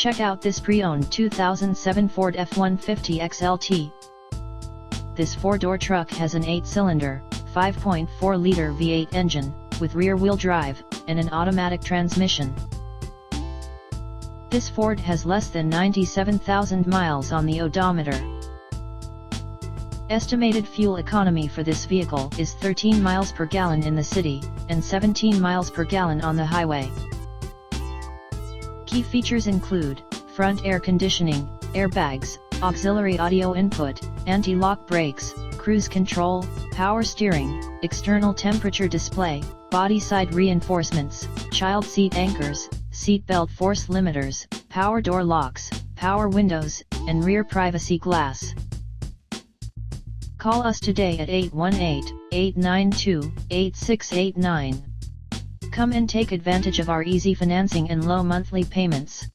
Check out this pre-owned 2007 Ford F-150 XLT. This four-door truck has an 8-cylinder, 5.4-liter V8 engine, with rear-wheel drive, and an automatic transmission. This Ford has less than 97,000 miles on the odometer. Estimated fuel economy for this vehicle is 13 miles per gallon in the city, and 17 miles per gallon on the highway. Key features include front air conditioning, airbags, auxiliary audio input, anti-lock brakes, cruise control, power steering, external temperature display, body side reinforcements, child seat anchors, seat belt force limiters, power door locks, power windows, and rear privacy glass. Call us today at 818-892-8689. Come and take advantage of our easy financing and low monthly payments.